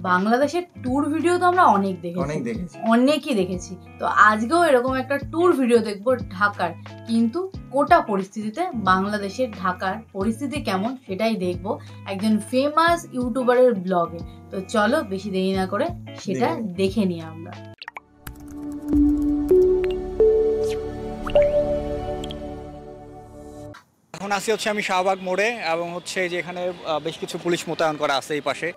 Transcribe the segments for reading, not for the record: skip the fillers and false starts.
বাংলাদেশের tour video তো আমরা অনেকই দেখেছি। তো আজকেও এরকম একটা ট্যুর ভিডিও দেখবো ঢাকার, কিন্তু কোটা পরিস্থিতিতে বাংলাদেশের ঢাকার পরিস্থিতি কেমন সেটাই দেখবো একজন ফেমাস ইউটিউবারের ব্লগে। তো চলো বেশি দেরি না করে সেটা দেখে নিই আমরা। এখন আসি হচ্ছে আমি শাহবাগ মোড়ে, এবং হচ্ছে যে এখানে বেশ কিছু পুলিশ মোতায়েন করা আছে এই পাশে।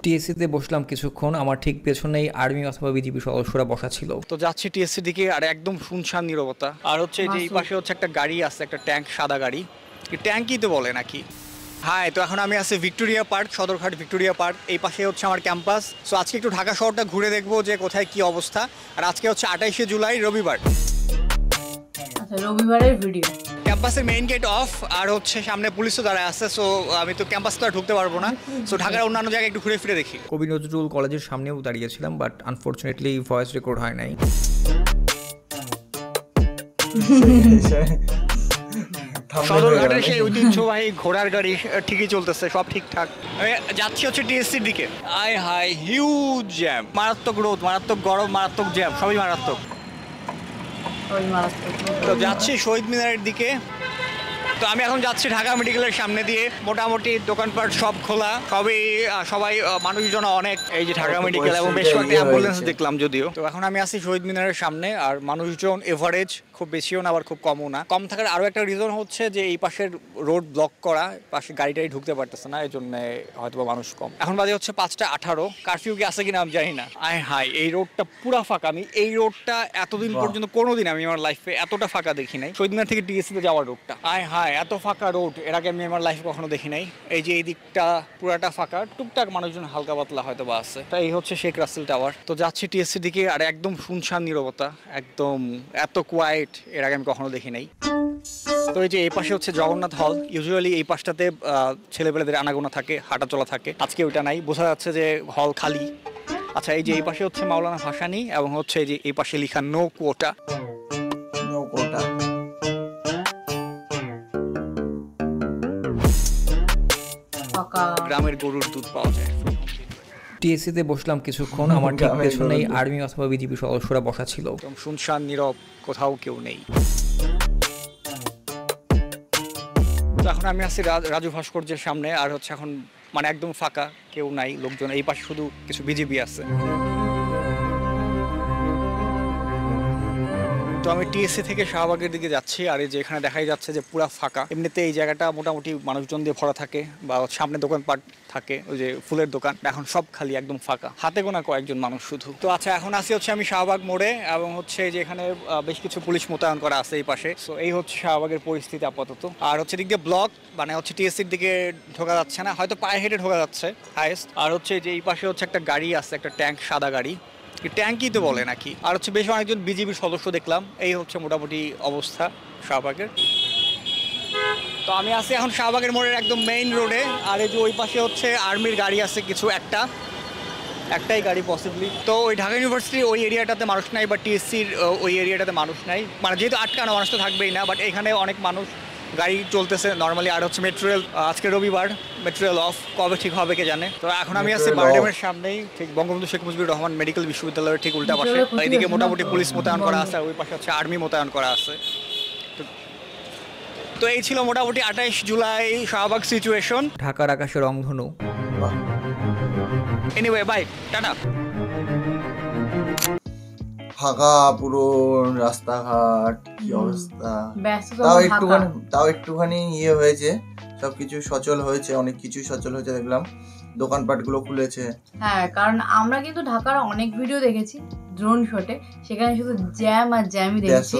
টিএসসিতে বসলাম কিছুক্ষণ, আমার ঠিক পেছনেই আর্মি অথবা বিজিবি সদস্যরা বসা ছিল। তো যাচ্ছি টিএসসি দিকে, আর একদম শুনশান নীরবতা। আর হচ্ছে যে এই পাশে হচ্ছে একটা গাড়ি আছে, একটা ট্যাঙ্ক, সাদা গাড়ি, ট্যাঙ্কই তো বলে নাকি। হ্যাঁ, তো এখন আমি আছি Victoria park, Sadarghat Victoria park. এই পাশে হচ্ছে আমার ক্যাম্পাস। সো আজকে একটু ঢাকা শহরটা ঘুরে দেখবো যে কোথায় কি অবস্থা। আর আজকে হচ্ছে 28শে জুলাই, রবিবার। রবিবারের ভিডিও। ক্যাম্পাসের মেইন গেট অফ, আর হচ্ছে সামনে পুলিশও দাঁড়ায় আছে। সো আমি তো ক্যাম্পাস তো আর ঢুকতে পারবো না। সো ঢাকার অন্যান্য জায়গায় একটু ঘুরে ফিরে দেখি। কবি নজরুল কলেজের সামনেও দাঁড়িয়েছিলাম, বাট আনফর্চুনেটলি ভয়েস রেকর্ড হয় নাই। সদরঘাটের সেই ঐতিহ্যবাহী ঘোড়ার গাড়ি ঠিকই চলতেছে, সব ঠিকঠাক। যাচ্ছি হচ্ছে টিএসসির দিকে। আয় হাই, হিউজ জ্যাম, মারাত্মক রোদ, মারাত্মক গরম, মারাত্মক জ্যাম, সবই মারাত্মক। তো যাচ্ছি শহীদ মিনারের দিকে। তো আমি এখন যাচ্ছি ঢাকা মেডিকেলের সামনে দিয়ে। মোটামুটি দোকানপাট সব খোলা, সবাই মানুষজন অনেক। এই যে ঢাকা মেডিকেল, এবং বেশ কয়েকটা অ্যাম্বুলেন্স দেখলাম যদিও। তো এখন আমি আছি শহীদ মিনারের সামনে, আর মানুষজন এভারেজ, খুব বেশিও না আবার খুব কমও না। কম থাকার আরও একটা রিজন হচ্ছে যে এই পাশের রোড ব্লক করা, পাশে গাড়ি ঢুকতে পারতেছে না, এই জন্য হয়তো মানুষ কম। এখন বাজে হচ্ছে 5:18। কারফিউ কি আছে কিনা আমি জানি না। আয় হাই, এই রোডটা পুরা ফাঁকা। আমি এই রোডটা এতদিন পর্যন্ত কোনোদিন আমি আমার লাইফে এতটা ফাঁকা দেখি নাই। শহীদ মিনার থেকে টিএসসিতে যাওয়ার রোডটা, আয় হাই, এত ফাঁকা রোড এর আগে আমি আমার লাইফে কখনো দেখি নাই। এই যে এই দিকটা পুরাটা ফাঁকা, টুকটাক মানুষজন হালকা পাতলা হয়তো বা আছে। তাই এই হচ্ছে শেখ রাসেল টাওয়ার। তো যাচ্ছি টিএসসি দিকে, আর একদম শুনশান নীরবতা, একদম এত কোয়াইট এর আগে আমি কখনো দেখি নাই। তো এই যে এই পাশে হচ্ছে জগন্নাথ হল। ইউজুয়ালি এই পাশটাতে ছেলেপেলেদের আনাগোনা থাকে, হাঁটা চলা থাকে। আজকে ওইটা নাই, বোঝা যাচ্ছে যে হল খালি। আচ্ছা, এই যে এই পাশে হচ্ছে মাওলানা ভাসানী, এবং হচ্ছে এই যে এই পাশে লেখা নো কোটা। গ্রামের গরুর দুধ পাওয়া যায়। টিএসসিতে বসলাম কিছুক্ষণ, আমার ঠিক পেছনেই আর্মি অথবা বিজিবি সদস্যরা বসা ছিল। শুনশান নীরব, কোথাও কেউ নেই। তো এখন আমি আছি রাজু ভাস্কর্যের সামনে, আর হচ্ছে এখন মানে একদম ফাঁকা, কেউ নাই, লোকজন। এই পাশে শুধু কিছু বিজিবি আছে। তো আমি টিএসসি থেকে শাহবাগের দিকে যাচ্ছি, আর এই যে এখানে দেখাই যাচ্ছে যে পুরা ফাঁকা। এমনিতে এই জায়গাটা মোটামুটি মানুষজন দিয়ে ভরা থাকে, বা সামনে দোকানপাট থাকে, ওই যে ফুলের দোকান। এখন সব খালি, একদম ফাঁকা, হাতে গোনা কয়েকজন মানুষ শুধু। তো আচ্ছা, এখন আসি হচ্ছে আমি শাহবাগ মোড়ে, এবং হচ্ছে যে এখানে বেশ কিছু পুলিশ মোতায়েন করা আছে এই পাশে। তো এই হচ্ছে শাহবাগের পরিস্থিতি আপাতত। আর হচ্ছে দিক দিয়ে ব্লক, মানে হচ্ছে টিএসসির দিকে ঢোকা যাচ্ছে না, হয়তো পায়ে হেঁটে ঢোকা যাচ্ছে হাইয়েস্ট। আর হচ্ছে যে এই পাশে হচ্ছে একটা গাড়ি আছে, একটা ট্যাঙ্ক, সাদা গাড়ি, ট্যাঙ্কই তো বলে নাকি। আর হচ্ছে বেশ অনেকজন বিজিবির সদস্য দেখলাম। এই হচ্ছে মোটামুটি অবস্থা শাহবাগের। তো আমি আছি এখন শাহবাগের মোড়ের একদম মেইন রোডে, আর এই যে ওই পাশে হচ্ছে আর্মির গাড়ি আছে কিছু, একটাই গাড়ি পসিবলি। তো ওই ঢাকা ইউনিভার্সিটির ওই এরিয়াটাতে মানুষ নাই, বা টিএসসির ওই এরিয়াটাতে মানুষ নাই, মানে যেহেতু আটকানো, মানুষ তো থাকবেই না। বাট এখানে অনেক মানুষ, গাড়ি চলতেছে নর্মালি। আর হচ্ছে মেট্রো রেল, আজকে রবিবার, মেট্রো রেল অফ, কবে ঠিক হবে কে জানে। তো এখন আমি আছি বারডেমের সামনেই, ঠিক বঙ্গবন্ধু শেখ মুজিবুর রহমান মেডিকেল বিশ্ববিদ্যালয়ের ঠিক উল্টা পাশে। এইদিকে মোটামুটি পুলিশ মোতায়েন করা আছে, ওই পাশে হচ্ছে আর্মি মোতায়েন করা আছে। তো এই ছিল মোটামুটি 28 জুলাই শাহবাগ সিচুয়েশন। ঢাকার আকাশে রংধনু। এনিওয়ে, বাই, টাটা। ফাঁকা পুরো রাস্তাঘাট, কি অবস্থা। তাও একটুখানি ইয়ে হয়েছে, সবকিছু সচল হয়েছে, অনেক কিছুই সচল হয়েছে দেখলাম। দোকানপাট গুলো খুলেছে। হ্যাঁ, কারণ আমরা কিন্তু ঢাকার অনেক ভিডিও দেখেছি ড্রোন শটে, সেখানে শুধু জ্যাম আর জ্যামই দেখেছি।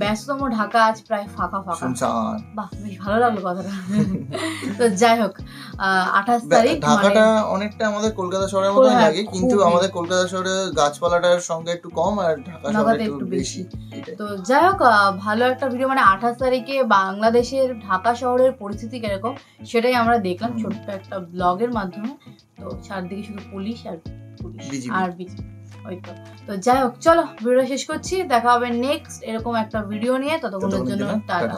ব্যস্ততম ঢাকা আজ প্রায় ফাঁকা। বাহ, বেশ ভালো লাগলো কথাটা। তো যাই হোক, 28 তারিখ ঢাকাটা অনেকটা আমাদের কলকাতা শহরের মতোই লাগে, কিন্তু আমাদের কলকাতা শহরে গাছপালাটার সংখ্যা একটু কম, আর ঢাকা শহরে একটু বেশি। তো যাই হোক, ভালো একটা ভিডিও, মানে 28 তারিখে বাংলাদেশের ঢাকা শহরের পরিস্থিতি কিরকম সেটাই আমরা দেখলাম ছোট্ট একটা ব্লগের মাধ্যমে। তো চারদিকে শুধু পুলিশ আর বিজিবি। তো যাই হোক, চলো ভিডিও শেষ করছি, দেখা হবে নেক্সট এরকম একটা ভিডিও নিয়ে। ততক্ষণের জন্য টাটা।